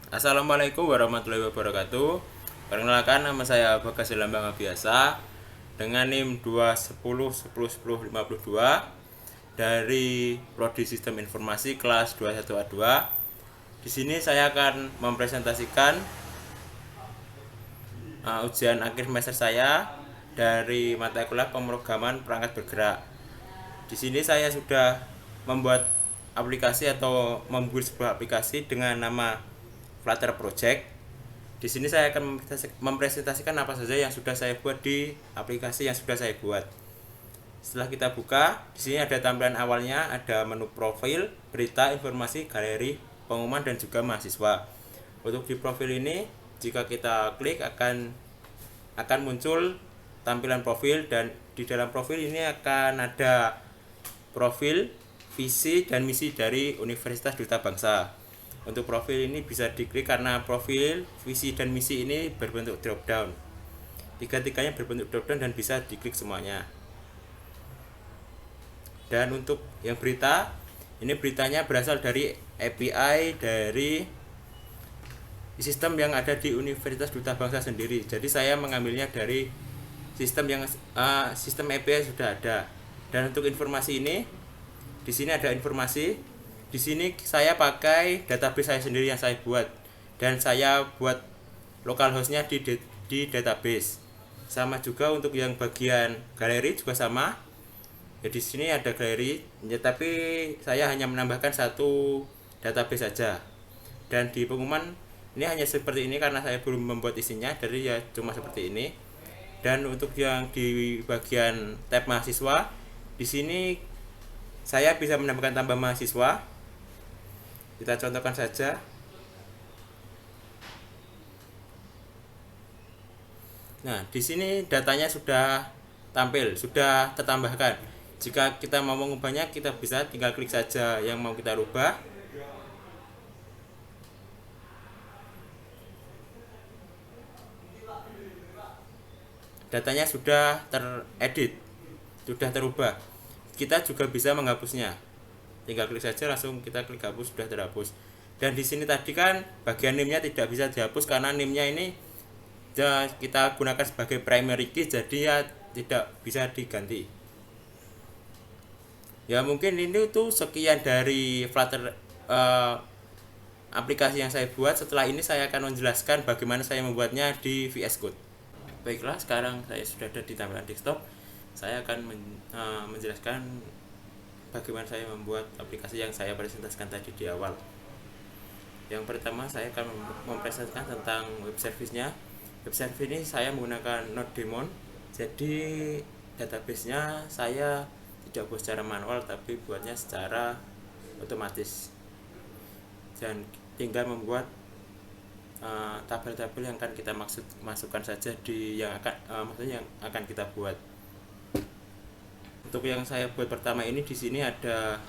Assalamualaikum warahmatullahi wabarakatuh. Perkenalkan, nama saya Bagas Lambang Biasa dengan NIM 210111052 dari Prodi Sistem Informasi kelas 21A2. Di sini saya akan mempresentasikan ujian akhir semester saya dari mata kuliah pemrograman perangkat bergerak. Di sini saya sudah membuat aplikasi atau membuat sebuah aplikasi dengan nama Flutter Project. Di sini saya akan mempresentasikan apa saja yang sudah saya buat di aplikasi yang sudah saya buat. Setelah kita buka, di sini ada tampilan awalnya, ada menu profil, berita, informasi, galeri, pengumuman dan juga mahasiswa. Untuk di profil ini, jika kita klik akan muncul tampilan profil, dan di dalam profil ini akan ada profil, visi dan misi dari Universitas Duta Bangsa. Untuk profil ini bisa diklik karena profil, visi dan misi ini berbentuk drop down. Tiga-tiganya berbentuk drop down dan bisa diklik semuanya. Dan untuk yang berita, ini beritanya berasal dari API dari sistem yang ada di Universitas Duta Bangsa sendiri. Jadi saya mengambilnya dari sistem sistem API sudah ada. Dan untuk informasi ini, di sini ada informasi. Di sini saya pakai database saya sendiri yang saya buat, dan saya buat localhost-nya di database. Sama juga untuk yang bagian galeri juga sama. Ya, di sini ada galeri, ya, tapi saya hanya menambahkan satu database saja. Dan di pengumuman ini hanya seperti ini karena saya belum membuat isinya, jadi ya cuma seperti ini. Dan untuk yang di bagian tab mahasiswa, di sini saya bisa menambahkan tambah mahasiswa. Kita contohkan saja. Nah, di sini datanya sudah tampil, sudah tertambahkan. Jika kita mau mengubahnya, kita bisa tinggal klik saja yang mau kita rubah. Datanya sudah teredit, sudah terubah. Kita juga bisa menghapusnya. Tinggal klik saja, langsung kita klik hapus, sudah terhapus. Dan di sini tadi kan bagian NIM-nya tidak bisa dihapus karena NIM-nya ini kita gunakan sebagai primary key, jadi ya tidak bisa diganti. Ya mungkin ini tuh sekian dari Flutter aplikasi yang saya buat. Setelah ini saya akan menjelaskan bagaimana saya membuatnya di VS Code. Baiklah, sekarang saya sudah ada di tampilan desktop. Saya akan menjelaskan bagaimana saya membuat aplikasi yang saya presentasikan tadi di awal. Yang pertama, saya akan mempresentasikan tentang web service-nya. Web service ini saya menggunakan NodeDaemon. Jadi database-nya saya tidak buat secara manual, tapi buatnya secara otomatis. Dan tinggal membuat tabel-tabel yang akan kita masukkan saja di maksudnya yang akan kita buat. Untuk yang saya buat pertama ini, di sini ada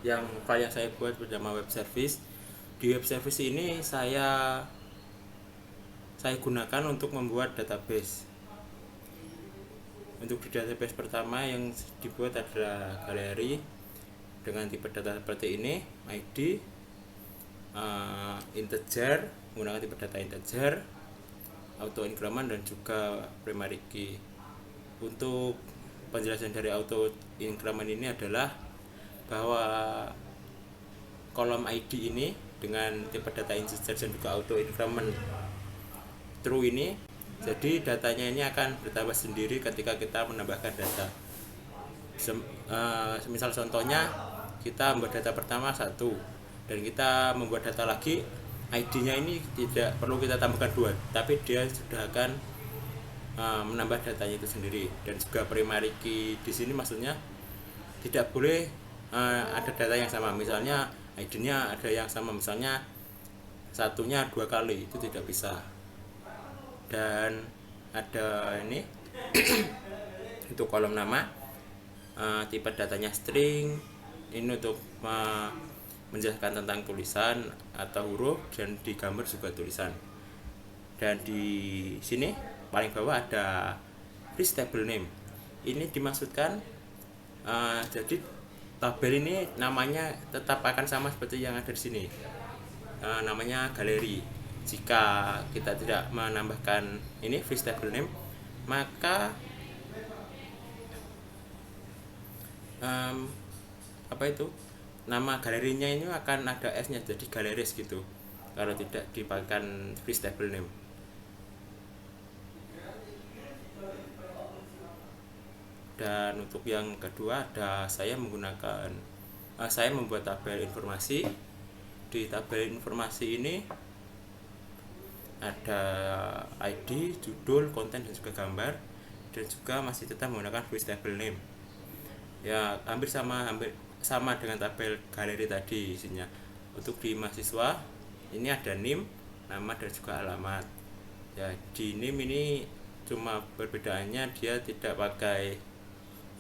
yang file yang saya buat bernama web service. Di web service ini saya gunakan untuk membuat database. Untuk di database pertama yang dibuat adalah galeri dengan tipe data seperti ini, ID, integer, menggunakan tipe data integer, auto increment dan juga primary key. Untuk penjelasan dari auto increment ini adalah bahwa kolom ID ini dengan tipe data integer dan juga auto increment true ini, jadi datanya ini akan bertambah sendiri ketika kita menambahkan data. Misal contohnya kita membuat data pertama 1, dan kita membuat data lagi, ID-nya ini tidak perlu kita tambahkan 2, tapi dia sudah akan menambah datanya itu sendiri. Dan juga primary key di sini maksudnya tidak boleh ada data yang sama. Misalnya ID-nya ada yang sama, misalnya satunya 2 kali, itu tidak bisa. Dan ada ini untuk kolom nama, tipe datanya string, ini untuk menjelaskan tentang tulisan atau huruf, dan di gambar juga tulisan. Dan di sini paling bawah ada list table name. Ini dimaksudkan jadi tabel ini namanya tetap akan sama seperti yang ada di sini. Namanya galeri. Jika kita tidak menambahkan ini fish table name, maka apa itu, nama galerinya ini akan ada S-nya, jadi galeris gitu kalau tidak dipakai fish table name. Dan untuk yang kedua ada saya membuat tabel informasi. Di tabel informasi ini ada ID, judul, konten, dan juga gambar, dan juga masih tetap menggunakan fish table name. Ya hampir sama dengan tabel galeri tadi isinya. Untuk di mahasiswa ini ada NIM, nama, dan juga alamat. Ya di NIM ini cuma perbedaannya dia tidak pakai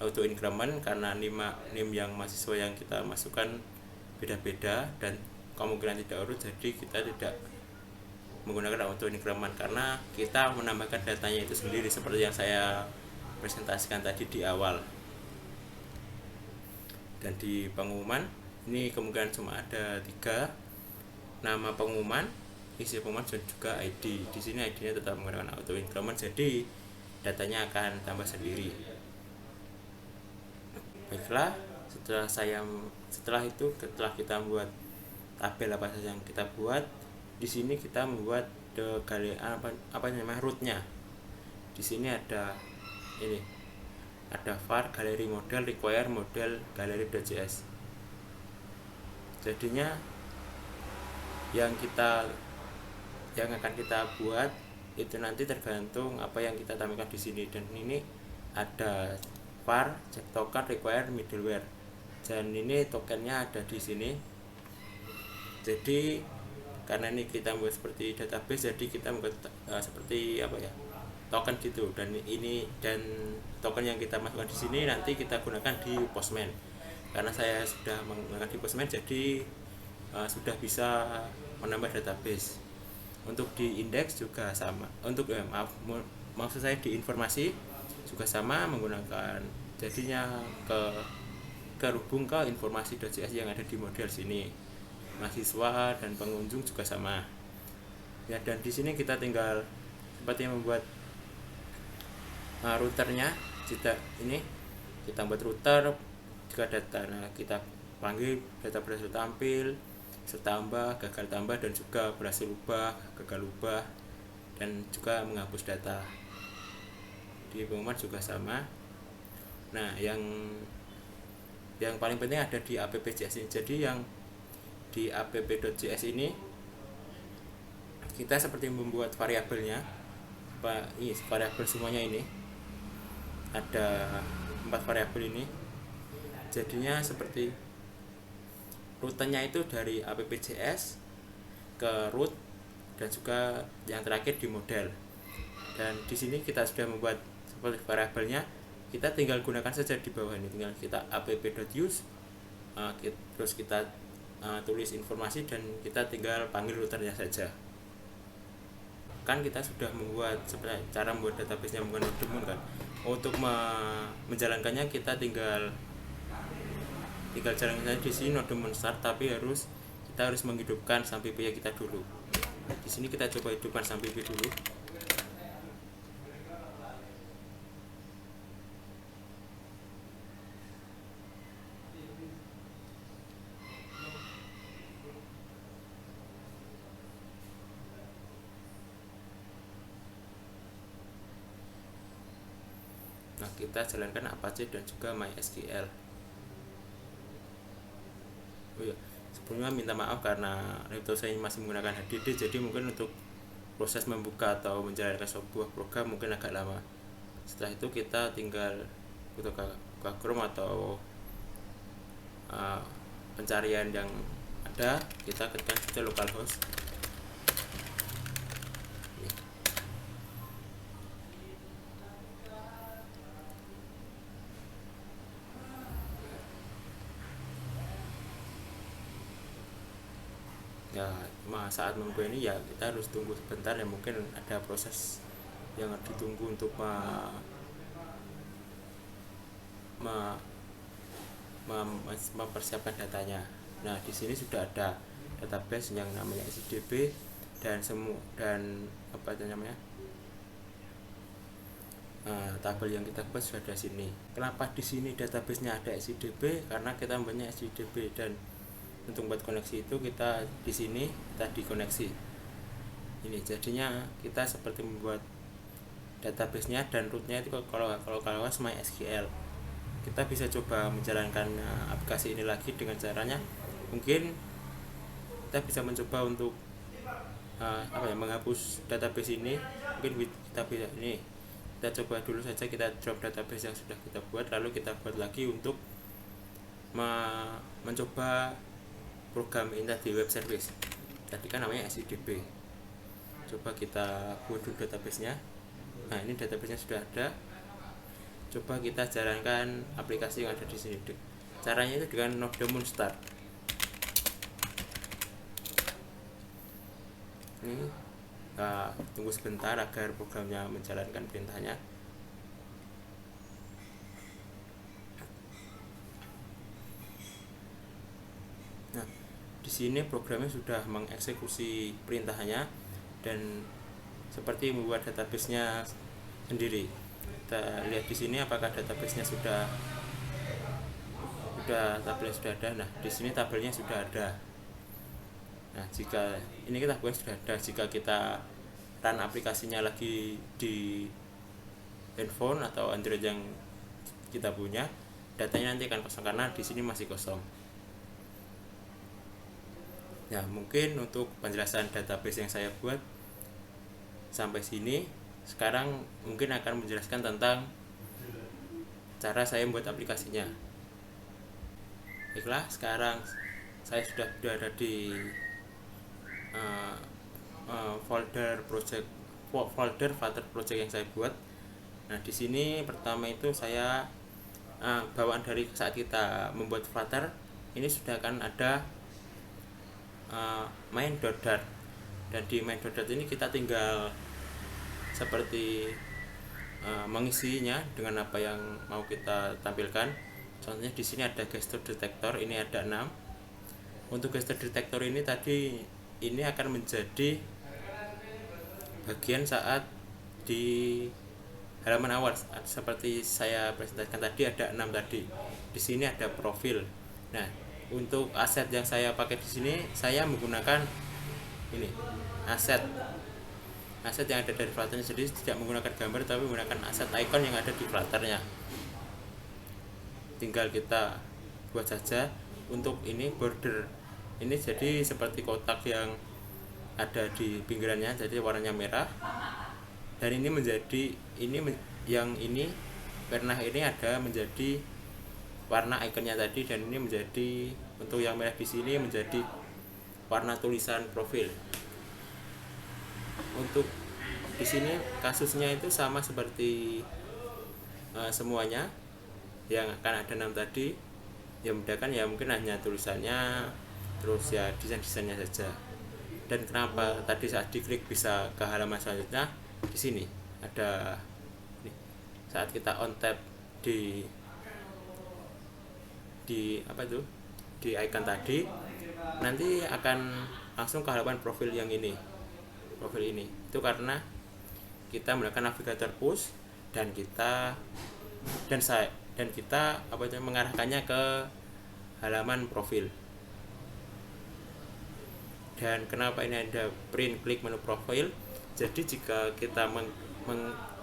auto increment karena NIM yang mahasiswa yang kita masukkan beda-beda dan kemungkinan tidak urut, jadi kita tidak menggunakan auto increment karena kita menambahkan datanya itu sendiri seperti yang saya presentasikan tadi di awal. Dan di pengumuman ini kemungkinan cuma ada 3, nama pengumuman, isi pengumuman, dan juga ID. Di sini ID-nya tetap menggunakan auto increment, jadi datanya akan tambah sendiri. Baiklah, setelah kita membuat tabel apa saja yang kita buat, di sini kita membuat rootnya. Di sini ada var galeri model require model galeri.js. Jadinya yang akan kita buat itu nanti tergantung apa yang kita tampilkan di sini. Dan ini ada var check token require middleware, dan ini tokennya ada di sini. Jadi karena ini kita membuat seperti database, jadi kita membuat seperti token gitu, dan token yang kita masukkan di sini nanti kita gunakan di Postman. Karena saya sudah menggunakan di Postman, jadi sudah bisa menambah database. Untuk di indeks juga sama. Maksud saya di informasi juga sama, menggunakan jadinya terhubung ke informasi.js yang ada di model sini. Mahasiswa dan pengunjung juga sama. Ya, dan di sini kita tinggal seperti membuat routernya. Kita buat router. Jika data kita panggil, data berhasil tampil, tambah, gagal tambah, dan juga berhasil ubah, gagal ubah, dan juga menghapus data. Di pengumuman juga sama. Nah, yang paling penting ada di app.js ini. Jadi yang di app.js ini kita seperti membuat variabelnya. Variabel semuanya ini ada 4 variabel ini. Jadinya seperti rutenya itu dari app.js ke root, dan juga yang terakhir di model. Dan di sini kita sudah membuat seperti variabelnya, kita tinggal gunakan saja di bawah ini. Tinggal kita app.use, terus kita tulis informasi, dan kita tinggal panggil routernya saja. Kan kita sudah membuat seperti cara membuat database-nya menggunakan Node kan. Untuk menjalankannya kita tinggal jalankan saja di sini Node start, tapi kita harus menghidupkan sampai Sampipi kita dulu. Di sini kita coba hidupkan Sampipi dulu. Nah, kita jalankan Apache dan juga MySQL. Oh ya, sebelumnya minta maaf karena laptop saya masih menggunakan HDD, jadi mungkin untuk proses membuka atau menjalankan sebuah program mungkin agak lama. Setelah itu kita tinggal buka Chrome atau pencarian yang ada, kita ketikkan saja localhost. Ya, saat menunggu ini ya kita harus tunggu sebentar, ya mungkin ada proses yang harus ditunggu untuk mempersiapkan datanya. Nah, di sini sudah ada database yang namanya SIDB dan apa itu namanya, tabel yang kita buat sudah ada sini. Kenapa di sini databasenya ada SIDB? Karena kita mempunyai SIDB, dan untuk buat koneksi itu kita di sini kita dikoneksi. Ini jadinya kita seperti membuat databasenya, dan rootnya itu kalau MySQL. Kita bisa coba menjalankan aplikasi ini lagi dengan caranya, mungkin kita bisa mencoba untuk menghapus database ini. Mungkin kita bisa kita coba dulu saja, kita drop database yang sudah kita buat, lalu kita buat lagi untuk mencoba program ini tadi, web service tadi kan namanya SIDB. Coba kita buat dulu databasenya. Nah, ini databasenya sudah ada. Coba kita jalankan aplikasi yang ada di sini. Caranya itu dengan node Moonstar. Ini tunggu sebentar agar programnya menjalankan perintahnya. Nah, di sini programnya sudah mengeksekusi perintahnya dan seperti membuat databasenya sendiri. Kita lihat di sini apakah databasenya sudah tabelnya sudah ada. Nah, di sini tabelnya sudah ada. Nah, jika ini kita buat sudah ada, jika kita run aplikasinya lagi di handphone atau Android yang kita punya, datanya nanti akan kosong karena di sini masih kosong. Ya, mungkin untuk penjelasan database yang saya buat sampai sini. Sekarang mungkin akan menjelaskan tentang cara saya membuat aplikasinya. Baiklah, sekarang saya sudah berada di folder Flutter project yang saya buat. Nah, di sini pertama itu saya bawaan dari saat kita membuat Flutter ini sudah akan ada main.dart, dan di main.dart ini kita tinggal seperti mengisinya dengan apa yang mau kita tampilkan. Contohnya di sini ada gesture detector, ini ada 6. Untuk gesture detector ini tadi ini akan menjadi bagian saat di halaman awal seperti saya presentasikan tadi, ada 6 tadi. Di sini ada profil. Nah, untuk aset yang saya pakai di sini saya menggunakan ini aset yang ada dari Flutternya, jadi tidak menggunakan gambar tapi menggunakan aset icon yang ada di Flutternya. Tinggal kita buat saja. Untuk ini border ini jadi seperti kotak yang ada di pinggirannya, jadi warnanya merah, dan ini menjadi warna ini ada menjadi warna ikonnya tadi, dan ini menjadi untuk yang merah di sini menjadi warna tulisan profil. Untuk di sini kasusnya itu sama seperti semuanya yang akan ada 6 tadi. Yang membedakan ya mungkin hanya tulisannya, terus ya desainnya saja. Dan kenapa tadi saat diklik bisa ke halaman selanjutnya, di sini ada saat kita on tap di icon tadi, nanti akan langsung ke halaman profil yang ini. Itu karena kita menggunakan navigator push dan kita mengarahkannya ke halaman profil. Dan kenapa ini ada print klik menu profil? Jadi jika kita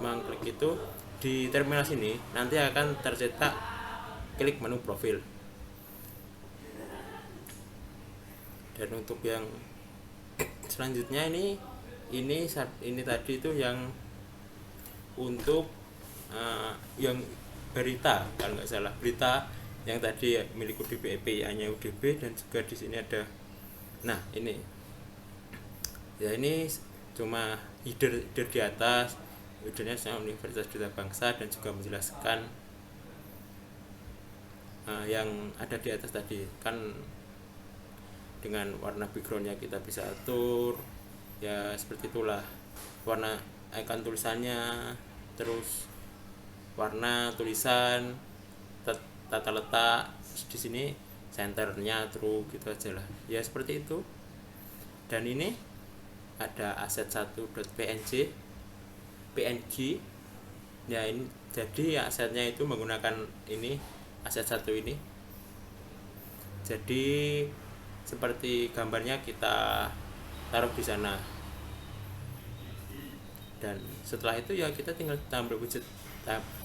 mengklik itu di terminal sini, nanti akan tercetak klik menu profil. Dan untuk yang selanjutnya ini tadi itu yang untuk yang berita, kalau nggak salah berita yang tadi ya, milik UDB API-nya UDB, dan juga di sini ada. Nah, ini cuma header di atas. Headernya Universitas Duta Bangsa, dan juga menjelaskan yang ada di atas tadi kan, dengan warna backgroundnya kita bisa atur ya, seperti itulah warna icon tulisannya, terus warna tulisan, tata letak, di sini centernya true gitu aja lah ya, seperti itu. Dan ini ada aset 1.png ya, ini jadi asetnya itu menggunakan ini aset satu ini. Jadi seperti gambarnya kita taruh di sana, dan setelah itu ya kita tinggal tambah wujud,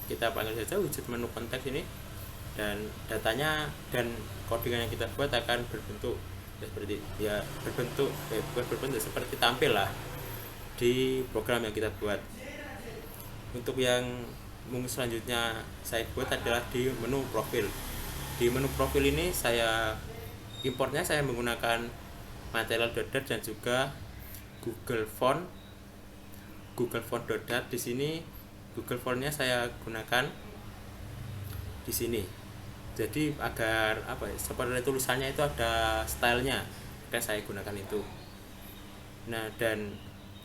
kita panggil saja wujud menu konteks ini, dan datanya dan codingan yang kita buat akan berbentuk seperti ya, bukan berbentuk, seperti tampil lah di program yang kita buat. Untuk yang mungkin selanjutnya saya buat adalah di menu profil. Di menu profil ini saya importnya saya menggunakan material.dat dan juga Google Font.dat. Di sini Google Font-nya saya gunakan di sini. Jadi agar apa ya, seperti tulisannya itu ada stylenya, kan saya gunakan itu. Nah, dan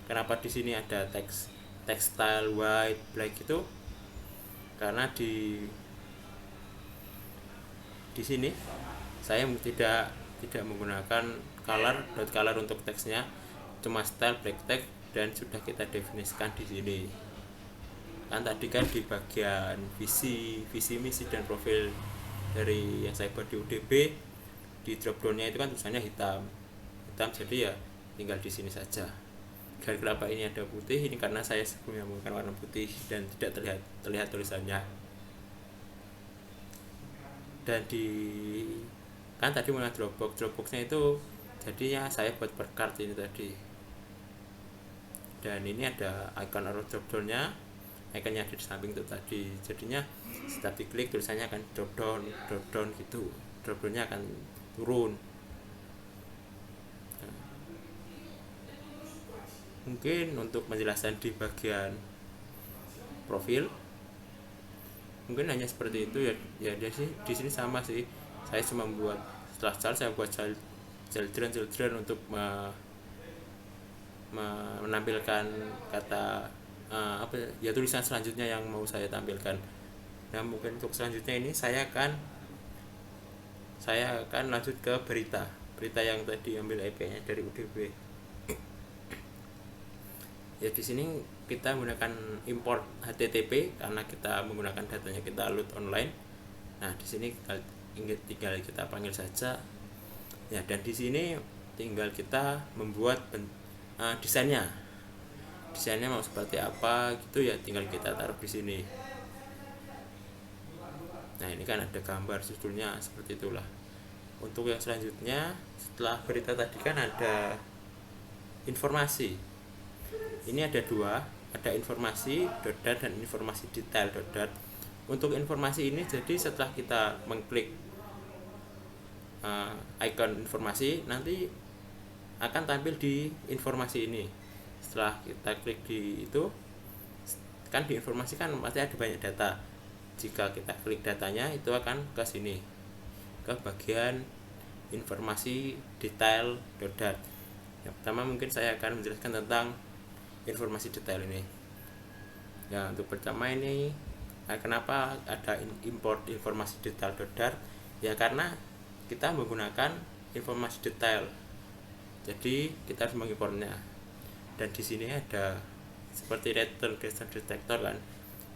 kenapa di sini ada style white black itu karena di sini saya tidak menggunakan color untuk teksnya, cuma style black text, dan sudah kita definisikan di sini. Kan tadi kan di bagian visi misi dan profil dari yang saya buat di UDB, di dropdownnya itu kan tulisannya hitam, jadi ya tinggal di sini saja. Dan kenapa ini ada putih, ini karena saya sebelumnya menggunakan warna putih dan tidak terlihat tulisannya. Dan kan tadi mengenai Dropboxnya itu jadinya saya buat per card ini tadi. Dan ini ada icon arrow dropdownnya, ikonnya ada di samping itu tadi, jadinya setiap diklik tulisannya akan drop down gitu, dropdownnya akan turun. Mungkin untuk penjelasan di bagian profil mungkin hanya seperti itu ya di sini sama sih, saya cuma buat setelah saya buat children untuk menampilkan kata apa ya, tulisan selanjutnya yang mau saya tampilkan. Nah, mungkin untuk selanjutnya ini saya akan lanjut ke berita yang tadi ambil IP-nya dari UDB. Ya, di sini kita menggunakan import HTTP karena kita menggunakan datanya kita load online. Nah, di sini tinggal kita panggil saja. Ya, dan di sini tinggal kita membuat desainnya mau seperti apa gitu ya, tinggal kita taruh di sini. Nah, ini kan ada gambar judulnya seperti itulah. Untuk yang selanjutnya setelah berita tadi kan ada informasi. Ini ada dua, ada informasi .dat dan informasi detail .dat. Untuk informasi ini jadi setelah kita mengklik icon informasi, nanti akan tampil di informasi ini. Setelah kita klik di itu, kan di informasi kan pasti ada banyak data. Jika kita klik datanya, itu akan ke sini, ke bagian informasi detail .dat. Yang pertama mungkin saya akan menjelaskan tentang informasi detail ini. Ya, untuk pertama ini kenapa ada import informasi detail .dat? Ya, karena kita menggunakan informasi detail. Jadi kita harus mengimportnya. Dan di sini ada seperti return detector kan.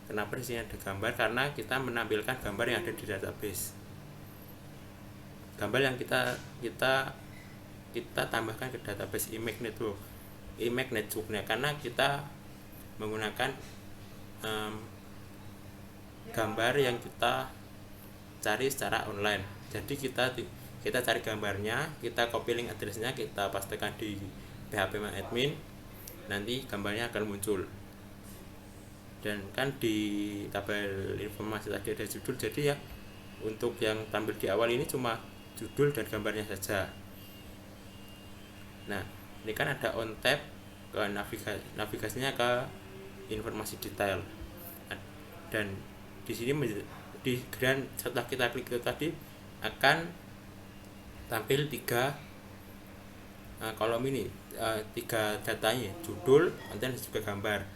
Kenapa di sini ada gambar? Karena kita menampilkan gambar yang ada di database. Gambar yang kita tambahkan ke database image network-nya, karena kita menggunakan gambar yang kita cari secara online. Jadi kita cari gambarnya, kita copy link address-nya, kita pastekan di PHP admin, nanti gambarnya akan muncul. Dan kan di tabel informasi tadi ada judul, jadi ya untuk yang tampil di awal ini cuma judul dan gambarnya saja. Nah, ini kan ada on tab ke navigasinya ke informasi detail. Dan di sini setelah kita klik itu tadi akan tampil 3 kolom ini, 3 datanya, judul, konten, dan juga gambar.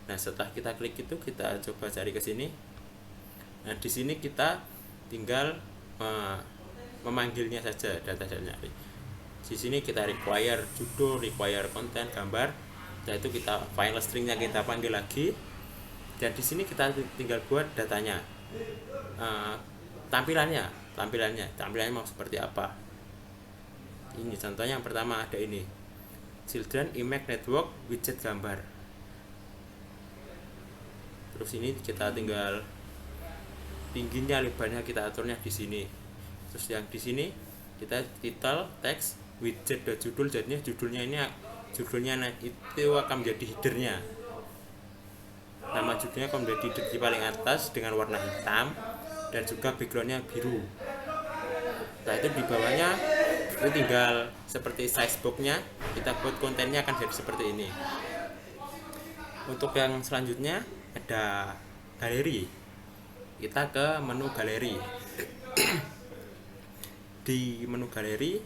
Nah, setelah kita klik itu kita coba cari ke sini. Nah, di sini kita tinggal memanggilnya saja datanya. Di sini kita require judul, require konten, gambar. Setelah itu kita final stringnya kita panggil lagi, dan di sini kita tinggal buat datanya. Tampilannya mau seperti apa. Ini contohnya yang pertama ada ini, children image network widget gambar. Terus ini kita tinggal tingginya, lebarnya kita aturnya di sini. Terus yang di sini kita title, teks, widget dan judul. Jadinya judulnya itu akan menjadi headernya. Nama judulnya akan menjadi header di paling atas dengan warna hitam dan juga backgroundnya biru. Nah itu di bawahnya itu tinggal seperti size boxnya, kita buat kontennya akan jadi seperti ini. Untuk yang selanjutnya ada galeri. Kita ke menu galeri. Di menu galeri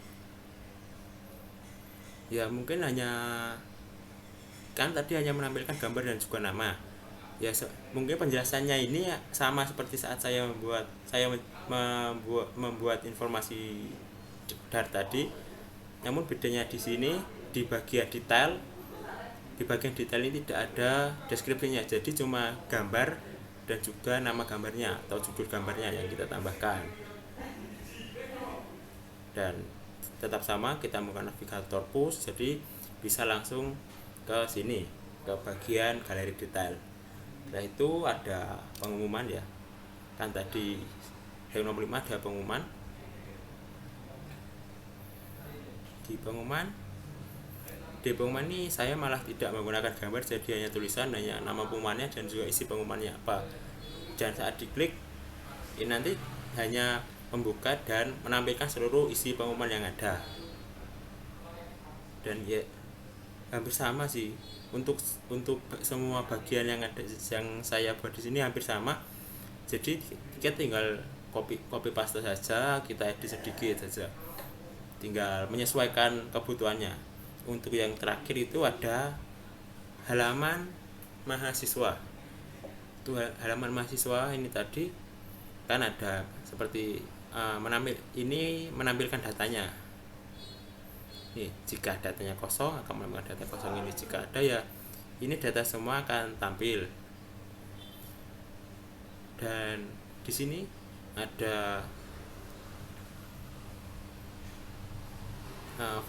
ya mungkin tadi hanya menampilkan gambar dan juga nama. Ya mungkin penjelasannya ini sama seperti saat saya membuat informasi dari tadi. Namun bedanya di sini di bagian detail ini tidak ada deskripsinya. Jadi cuma gambar dan juga nama gambarnya atau judul gambarnya yang kita tambahkan. Dan tetap sama, kita menggunakan navigator push, jadi bisa langsung ke sini, ke bagian galeri detail. Nah itu ada pengumuman ya, kan tadi yang nomor 5 ada pengumuman. Di pengumuman ini saya malah tidak menggunakan gambar, jadi hanya tulisan, hanya nama pengumumannya dan juga isi pengumumannya apa. Dan saat diklik ini nanti hanya membuka dan menampilkan seluruh isi pengumuman yang ada. Dan ya hampir sama sih untuk semua bagian yang ada yang saya buat di sini hampir sama. Jadi kita tinggal copy paste saja, kita edit sedikit saja, tinggal menyesuaikan kebutuhannya. Untuk yang terakhir itu ada halaman mahasiswa. Itu halaman mahasiswa ini tadi kan ada seperti menampilkan datanya. Nih, jika datanya kosong akan menampilkan data kosong ini. Jika ada ya ini data semua akan tampil. Dan di sini ada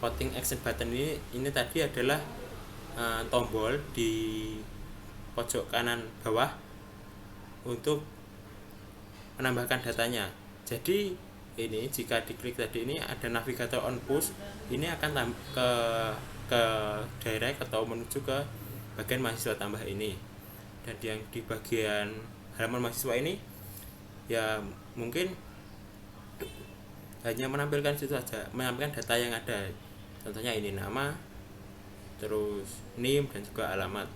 voting action button. Ini tadi adalah tombol di pojok kanan bawah untuk menambahkan datanya. Jadi ini jika diklik tadi ini ada navigator on push, ini akan ke direct atau menuju ke bagian mahasiswa tambah ini. Dan yang di bagian halaman mahasiswa ini ya mungkin hanya menampilkan situ saja, menampilkan data yang ada. Contohnya ini nama, terus name dan juga alamat.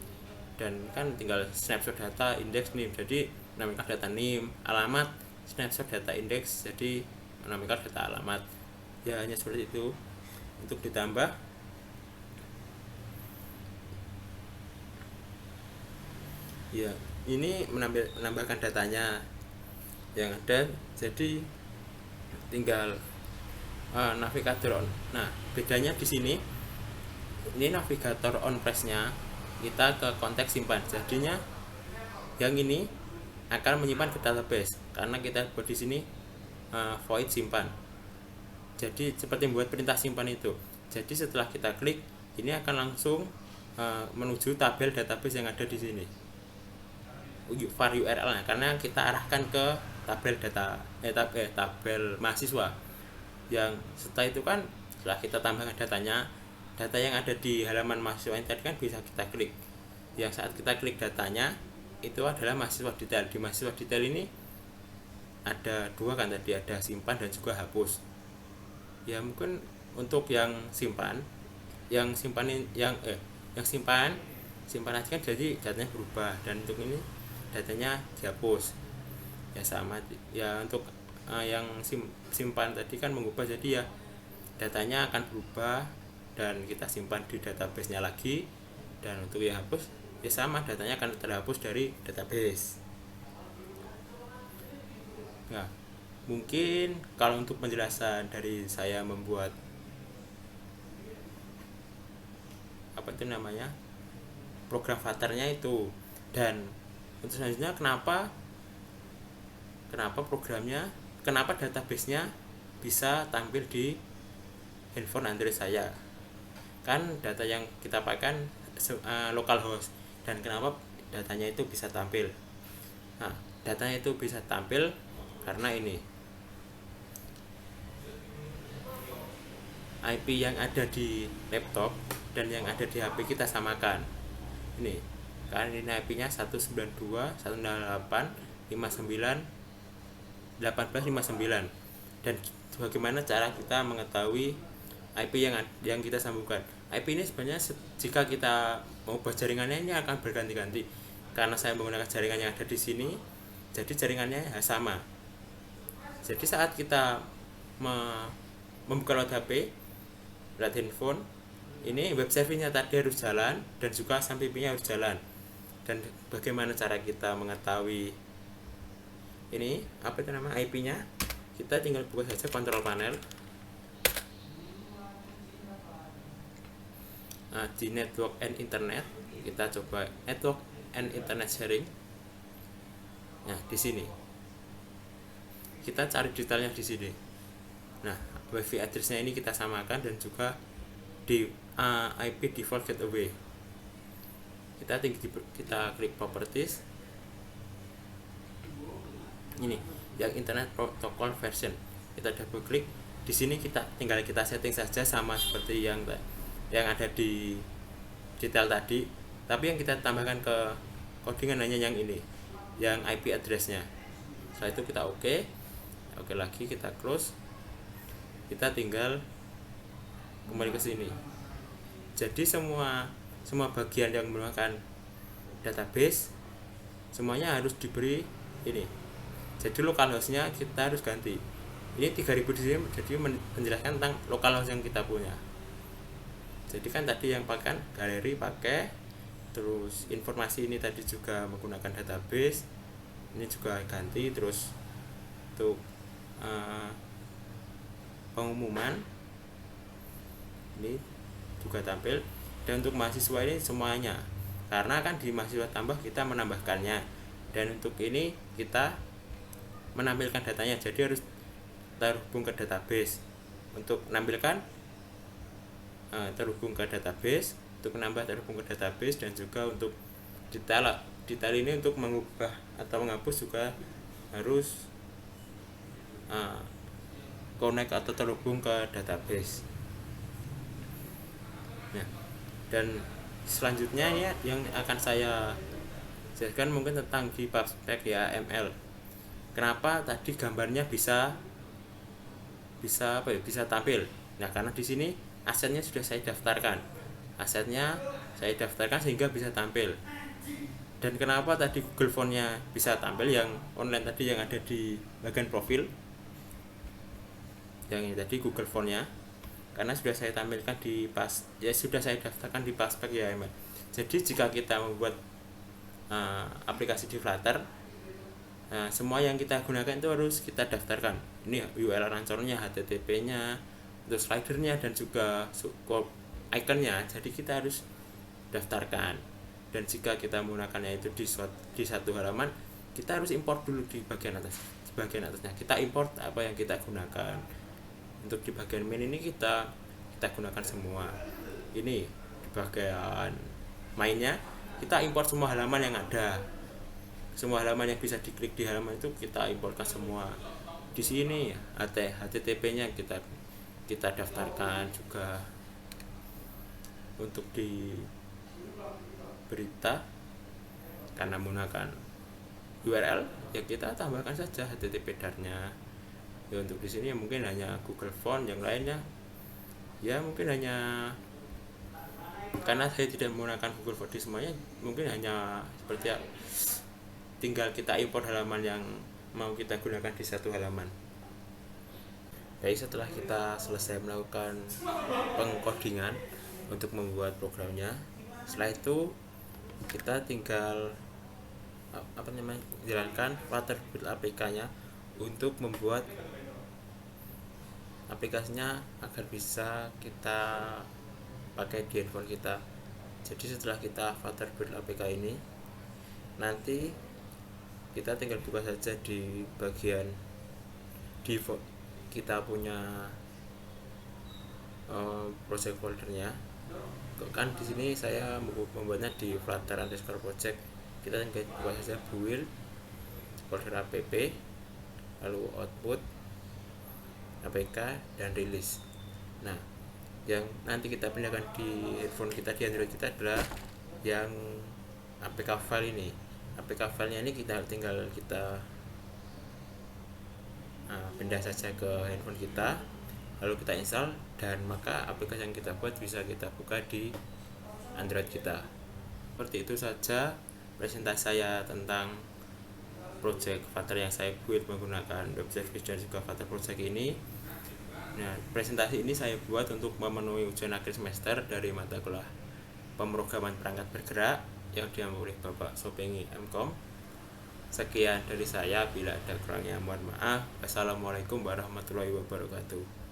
Dan kan tinggal snapshot data, index, name. Jadi menampilkan data name, alamat, snapshot data index, jadi menampilkan data alamat. Ya hanya seperti itu. Untuk ditambah ya ini menambahkan datanya yang ada. Jadi tinggal navigator on. Nah bedanya di sini, ini navigator on press-nya kita ke konteks simpan. Jadinya yang ini akan menyimpan ke database karena kita buat di sini void simpan. Jadi seperti membuat perintah simpan itu. Jadi setelah kita klik ini akan langsung menuju tabel database yang ada di sini. var URL-nya karena kita arahkan ke tabel tabel mahasiswa. Yang setelah itu kan setelah kita tambahkan datanya, data yang ada di halaman mahasiswa ini tadi kan bisa kita klik. Yang saat kita klik datanya itu adalah mahasiswa detail. Di mahasiswa detail ini ada dua kan tadi, ada simpan dan juga hapus. Ya mungkin untuk yang simpan aja kan jadi datanya berubah, dan untuk ini datanya dihapus. Ya sama ya untuk yang simpan tadi kan mengubah, jadi ya datanya akan berubah dan kita simpan di database-nya lagi. Dan untuk yang hapus ya sama, datanya akan terhapus dari database. Nah Mungkin kalau untuk penjelasan dari saya membuat apa itu namanya program Flutternya itu, dan untuk selanjutnya kenapa programnya, kenapa databasenya bisa tampil di handphone Android saya, kan data yang kita pakai kan localhost, dan kenapa datanya itu bisa tampil. Nah, datanya itu bisa tampil karena ini IP yang ada di laptop dan yang ada di HP kita samakan. Ini kan ini IP-nya 192.168.59.1859. Dan bagaimana cara kita mengetahui IP yang kita sambungkan? IP ini sebenarnya jika kita mau buat jaringannya ini akan berganti-ganti. Karena saya menggunakan jaringan yang ada di sini, jadi jaringannya sama. Jadi saat kita membuka load HP, load handphone, ini web service-nya tadi harus jalan dan juga SAMPP-nya harus jalan. Dan bagaimana cara kita mengetahui ini apa itu nama IP-nya? Kita tinggal buka saja control panel. Nah, di network and internet kita coba network and internet sharing. Nah, di sini kita cari detailnya di sini. Nah, WiFi address-nya ini kita samakan dan juga di IP default gateway. Kita klik properties. Ini yang internet protocol version. Kita double klik. Di sini tinggal kita setting saja sama seperti yang ada di detail tadi, tapi yang kita tambahkan ke codingan hanya yang ini, yang IP address-nya. Setelah itu kita oke lagi, kita close. Kita tinggal kembali ke sini. Jadi semua bagian yang menggunakan database semuanya harus diberi ini. Jadi localhost-nya kita harus ganti. Ini 3000 di sini, jadi menjelaskan tentang localhost yang kita punya. Jadi kan tadi yang pakai galeri pakai, terus informasi ini tadi juga menggunakan database, ini juga ganti. Terus untuk pengumuman ini juga tampil. Dan untuk mahasiswa ini semuanya, karena kan di mahasiswa tambah kita menambahkannya, dan untuk ini kita menampilkan datanya, jadi harus terhubung ke database. Untuk menampilkan terhubung ke database, untuk menambah terhubung ke database, dan juga untuk detail ini untuk mengubah atau menghapus juga harus connect atau terhubung ke database. Nah, dan selanjutnya ya yang akan saya jelaskan mungkin tentang di bab spek HTML. Kenapa tadi gambarnya bisa tampil? Nah, karena di sini asetnya sudah saya daftarkan. Sehingga bisa tampil. Dan kenapa tadi Google Font-nya bisa tampil yang online tadi yang ada di bagian profil? Yang ini tadi Google Font-nya, karena sudah saya tampilkan sudah saya daftarkan di Prospek HTML. Jadi jika kita membuat aplikasi di Flutter, semua yang kita gunakan itu harus kita daftarkan. Ini URL rancornya, HTTP-nya, untuk slidernya, dan juga iconnya. Jadi kita harus daftarkan. Dan jika kita menggunakannya itu di satu halaman, kita harus import dulu di bagian atasnya. Kita import apa yang kita gunakan. Untuk di bagian main ini kita gunakan semua. Ini di bagian mainnya kita import semua halaman yang ada. Semua halaman yang bisa diklik di halaman itu kita importkan semua. Di sini HTTP-nya kita daftarkan juga. Untuk di berita, karena menggunakan URL ya kita tambahkan saja HTTP darnya. Ya untuk di sini ya mungkin hanya Google Font, yang lainnya ya mungkin hanya, karena saya tidak menggunakan Google Font di semuanya, mungkin hanya seperti tinggal kita import halaman yang mau kita gunakan di satu halaman. Jadi setelah kita selesai melakukan pengkodingan untuk membuat programnya, setelah itu kita tinggal jalankan Flutter build APK-nya untuk membuat aplikasinya agar bisa kita pakai di handphone kita. Jadi setelah kita avatar build APK ini, nanti kita tinggal buka saja di bagian default kita punya project foldernya. Kan di sini saya membuatnya di flutter_project. Kita tinggal buka saja build folder app, lalu output APK dan release. Nah, yang nanti kita pindahkan di handphone kita, di Android kita adalah yang APK file ini. APK filenya ini tinggal kita pindah saja ke handphone kita, lalu kita install, dan maka aplikasi yang kita buat bisa kita buka di Android kita. Seperti itu saja presentasi saya tentang project Flutter yang saya buat menggunakan web service dan juga Flutter project ini. Nah, presentasi ini saya buat untuk memenuhi ujian akhir semester dari mata kuliah pemrograman perangkat bergerak yang diambil oleh Bapak Sopengi MKOM. Sekian dari saya, bila ada kurangnya mohon maaf. Wassalamualaikum warahmatullahi wabarakatuh.